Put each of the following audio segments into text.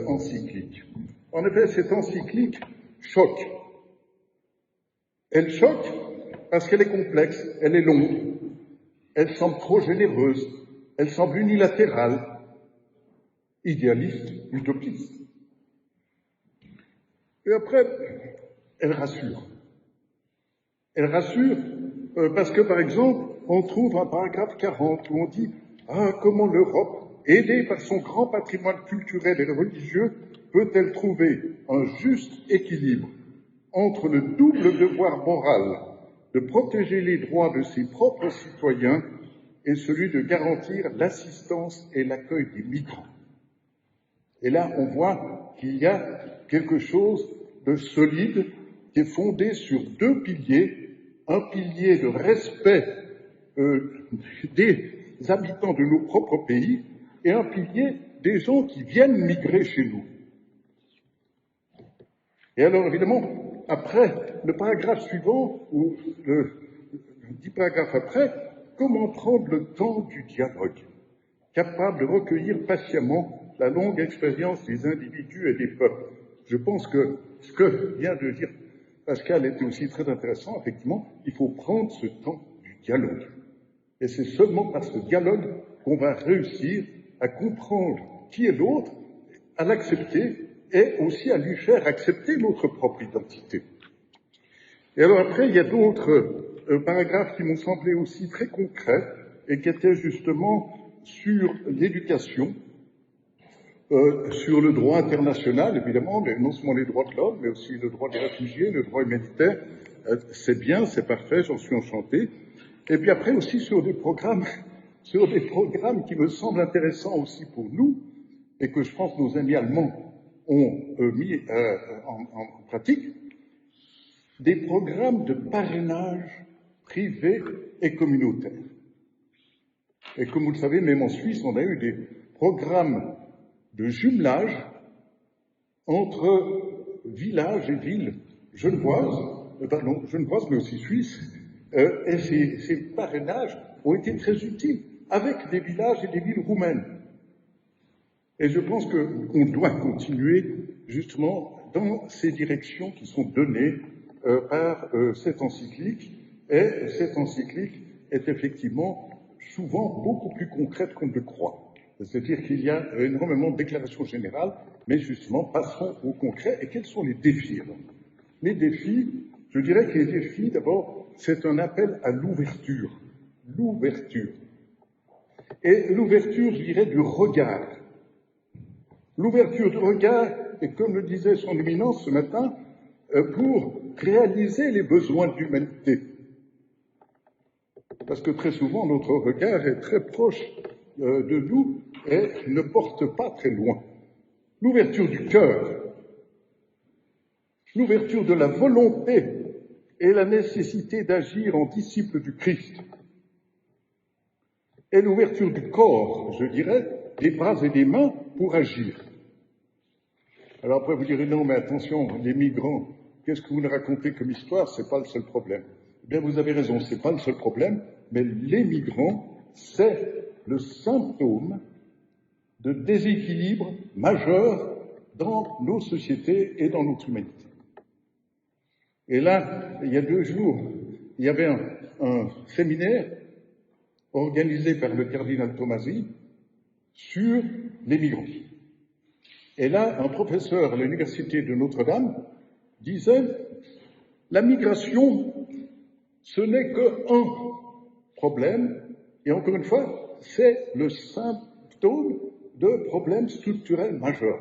encyclique. En effet, cette encyclique choque. Elle choque parce qu'elle est complexe, elle est longue, elle semble trop généreuse, elle semble unilatérale, idéaliste, utopiste. Et après, elle rassure. Elle rassure parce que, par exemple, on trouve un paragraphe 40 où on dit « Ah, comment l'Europe, aidée par son grand patrimoine culturel et religieux, peut-elle trouver un juste équilibre entre le double devoir moral de protéger les droits de ses propres citoyens et celui de garantir l'assistance et l'accueil des migrants ?» Et là, on voit qu'il y a quelque chose de solide qui est fondé sur deux piliers. Un pilier de respect des habitants de nos propres pays et un pilier des gens qui viennent migrer chez nous. Et alors, évidemment, après, le paragraphe suivant, ou le 10 paragraphes après, comment prendre le temps du dialogue, capable de recueillir patiemment la longue expérience des individus et des peuples. Je pense que ce que vient de dire Pascal était aussi très intéressant. Effectivement, il faut prendre ce temps du dialogue. Et c'est seulement par ce dialogue qu'on va réussir à comprendre qui est l'autre, à l'accepter et aussi à lui faire accepter notre propre identité. Et alors après, il y a d'autres paragraphes qui m'ont semblé aussi très concrets et qui étaient justement sur l'éducation, sur le droit international, évidemment, mais non seulement les droits de l'homme, mais aussi le droit des réfugiés, le droit humanitaire. C'est bien, c'est parfait, j'en suis enchanté. Et puis après aussi sur des programmes qui me semblent intéressants aussi pour nous, et que je pense nos amis allemands ont mis en pratique, des programmes de parrainage privé et communautaire. Et comme vous le savez, même en Suisse, on a eu des programmes de jumelage entre villages et villes genevoises, mais aussi suisses, et ces parrainages ont été très utiles, avec des villages et des villes roumaines. Et je pense qu'on doit continuer justement dans ces directions qui sont données par cette encyclique, et cette encyclique est effectivement souvent beaucoup plus concrète qu'on ne le croit. C'est-à-dire qu'il y a énormément de déclarations générales, mais justement, passons au concret. Et quels sont les défis? Les défis, je dirais que les défis, d'abord, c'est un appel à l'ouverture. L'ouverture. Et l'ouverture, je dirais, du regard. L'ouverture du regard, et comme le disait son éminence ce matin, pour réaliser les besoins de l'humanité. Parce que très souvent, notre regard est très proche de nous et ne porte pas très loin. L'ouverture du cœur, l'ouverture de la volonté et la nécessité d'agir en disciple du Christ. Et l'ouverture du corps, je dirais, des bras et des mains pour agir. Alors après, vous direz, non, mais attention, les migrants, qu'est-ce que vous nous racontez comme histoire? C'est pas le seul problème. Eh bien, vous avez raison, c'est pas le seul problème, mais les migrants, c'est le symptôme de déséquilibre majeur dans nos sociétés et dans notre humanité. Et là, il y a 2 jours, il y avait un séminaire organisé par le cardinal Tomasi sur les migrants. Et là, un professeur à l'université de Notre-Dame disait « La migration, ce n'est qu'un problème, et encore une fois, c'est le symptôme de problèmes structurels majeurs. »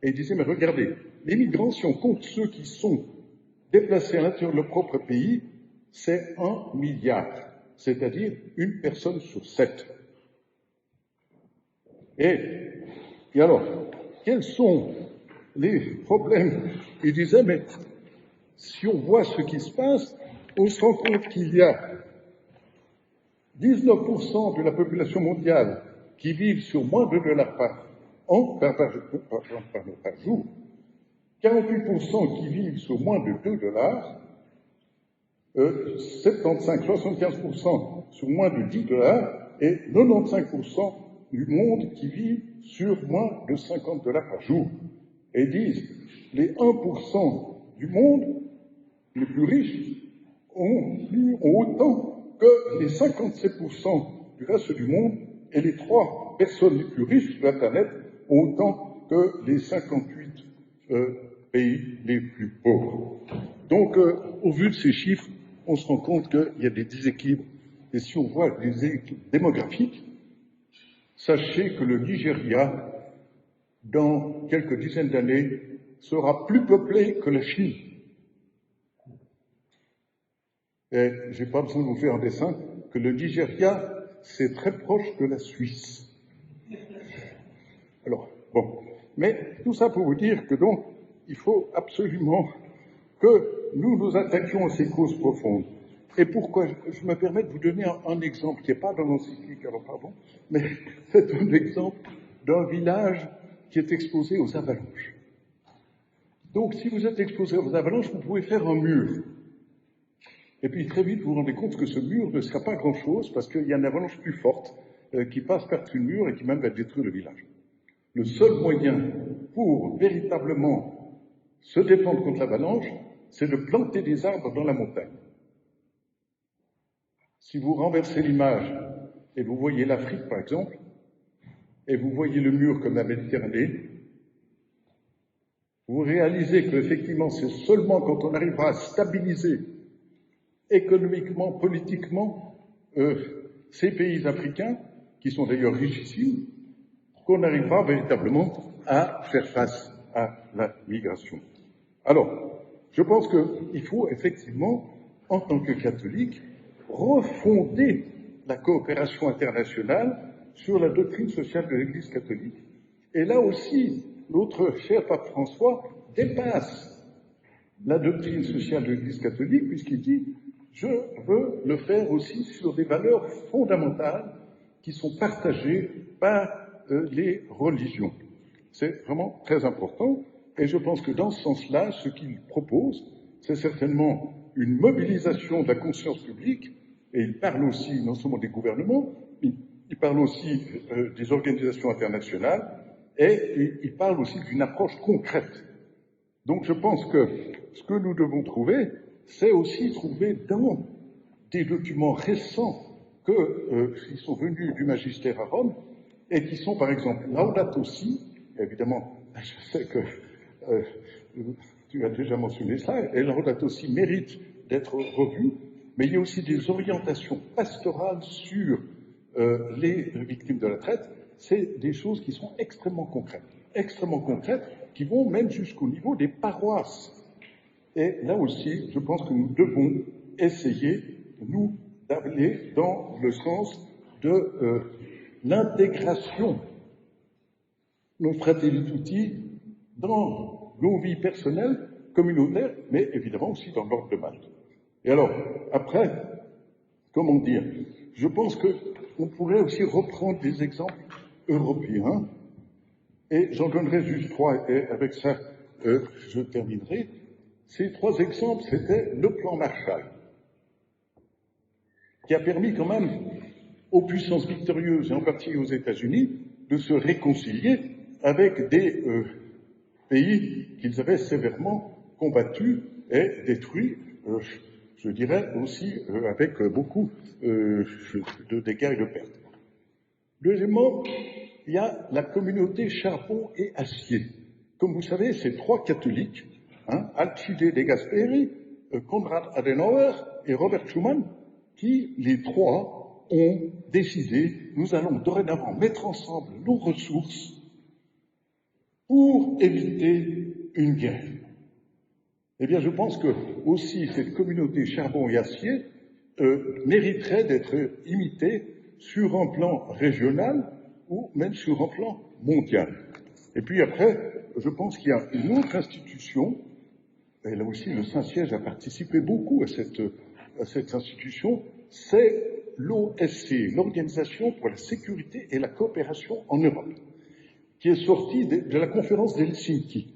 Et il disait « Mais regardez, les migrants, si on compte ceux qui sont déplacés à l'intérieur de leur propre pays, c'est 1 milliard, c'est-à-dire 1 personne sur 7. Et alors, quels sont les problèmes? Il disait, mais si on voit ce qui se passe, on se rend compte qu'il y a 19% de la population mondiale qui vivent sur moins de $2 par jour, 48% qui vivent sur moins de $2, 75% sur moins de $10 et 95% du monde qui vit sur moins de $50 par jour. Et disent, les 1% du monde les plus riches ont autant que les 57% du reste du monde, et les 3 personnes les plus riches de la planète ont autant que les 58 pays les plus pauvres. Donc, au vu de ces chiffres, on se rend compte qu'il y a des déséquilibres. Et si on voit des déséquilibres démographiques, sachez que le Nigeria, dans quelques dizaines d'années, sera plus peuplé que la Chine. Et je n'ai pas besoin de vous faire un dessin, que le Nigeria, c'est très proche de la Suisse. Alors, bon. Mais tout ça pour vous dire que donc, il faut absolument que nous nous attaquions à ces causes profondes. Et pourquoi je me permets de vous donner un exemple qui n'est pas dans l'encyclique, alors pardon, mais c'est un exemple d'un village qui est exposé aux avalanches. Donc, si vous êtes exposé aux avalanches, vous pouvez faire un mur. Et puis, très vite, vous vous rendez compte que ce mur ne sera pas grand-chose parce qu'il y a une avalanche plus forte qui passe par-dessus le mur et qui même va détruire le village. Le seul moyen pour véritablement se défendre contre l'avalanche, c'est de planter des arbres dans la montagne. Si vous renversez l'image et vous voyez l'Afrique, par exemple, et vous voyez le mur comme la Méditerranée, vous réalisez qu'effectivement, c'est seulement quand on arrivera à stabiliser économiquement, politiquement, ces pays africains, qui sont d'ailleurs richissimes, qu'on arrivera véritablement à faire face à la migration. Alors, je pense qu'il faut effectivement, en tant que catholique, refonder la coopération internationale sur la doctrine sociale de l'Église catholique. Et là aussi, notre cher pape François dépasse la doctrine sociale de l'Église catholique, puisqu'il dit « je veux le faire aussi sur des valeurs fondamentales qui sont partagées par les religions ». C'est vraiment très important, et je pense que dans ce sens-là, ce qu'il propose, c'est certainement une mobilisation de la conscience publique, et il parle aussi non seulement des gouvernements, il parle aussi des organisations internationales, et il parle aussi d'une approche concrète. Donc je pense que ce que nous devons trouver, c'est aussi trouver dans des documents récents qui sont venus du magistère à Rome, et qui sont par exemple Laudato Si, évidemment, je sais que tu as déjà mentionné ça, et Laudato Si mérite d'être revu, mais il y a aussi des orientations pastorales sur les victimes de la traite. C'est des choses qui sont extrêmement concrètes, qui vont même jusqu'au niveau des paroisses. Et là aussi, je pense que nous devons essayer, nous, d'aller dans le sens de l'intégration, nos fratelli tutti, dans nos vies personnelles, communautaires, mais évidemment aussi dans l'ordre de Malte. Et alors, après, comment dire, je pense qu'on pourrait aussi reprendre des exemples européens, et j'en donnerai juste 3, et avec ça, je terminerai. Ces 3 exemples, c'était le plan Marshall, qui a permis quand même aux puissances victorieuses, et en particulier aux États-Unis, de se réconcilier avec des pays qu'ils avaient sévèrement combattus et détruits, je dirais aussi avec beaucoup de dégâts et de pertes. Deuxièmement, il y a la communauté charbon et acier. Comme vous savez, c'est 3 catholiques, Alcide de Gasperi, Konrad Adenauer et Robert Schuman, qui, les 3, ont décidé, nous allons dorénavant mettre ensemble nos ressources pour éviter une guerre. Eh bien, je pense que aussi cette communauté charbon et acier mériterait d'être imitée sur un plan régional ou même sur un plan mondial. Et puis après, je pense qu'il y a une autre institution, et là aussi le Saint-Siège a participé beaucoup à cette institution, c'est l'OSCE, l'Organisation pour la sécurité et la coopération en Europe, qui est sortie de la conférence d'Helsinki.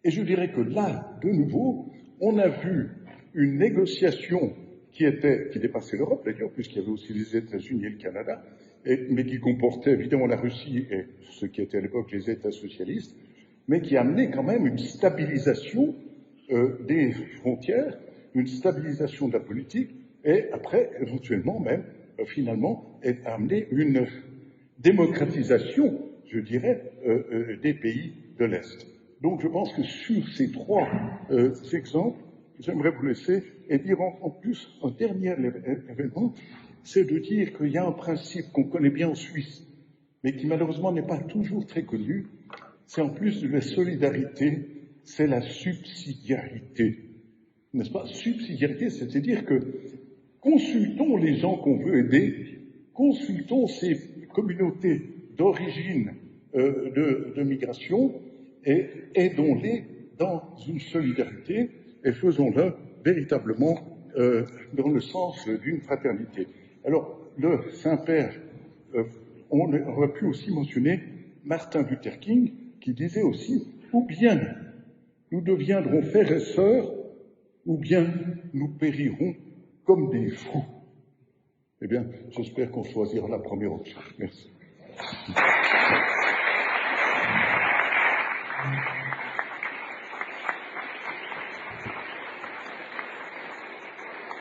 Et je dirais que là, de nouveau, on a vu une négociation qui dépassait l'Europe d'ailleurs, puisqu'il y avait aussi les États-Unis et le Canada, mais qui comportait évidemment la Russie et ce qui était à l'époque les États socialistes, mais qui amenait quand même une stabilisation des frontières, une stabilisation de la politique, et après, éventuellement même, finalement, amené une démocratisation, je dirais, des pays de l'Est. Donc je pense que sur ces trois exemples, j'aimerais vous laisser et dire en plus un dernier événement, c'est de dire qu'il y a un principe qu'on connaît bien en Suisse, mais qui malheureusement n'est pas toujours très connu, c'est en plus de la solidarité, c'est la subsidiarité. N'est-ce pas? Subsidiarité, c'est-à-dire que consultons les gens qu'on veut aider, consultons ces communautés d'origine de migration et aidons-les dans une solidarité et faisons-le véritablement dans le sens d'une fraternité. Alors, le Saint-Père, on aurait pu aussi mentionner Martin Luther King, qui disait aussi « Ou bien nous deviendrons frères et sœurs, ou bien nous périrons comme des fous. » Eh bien, j'espère qu'on choisira la première option. Merci.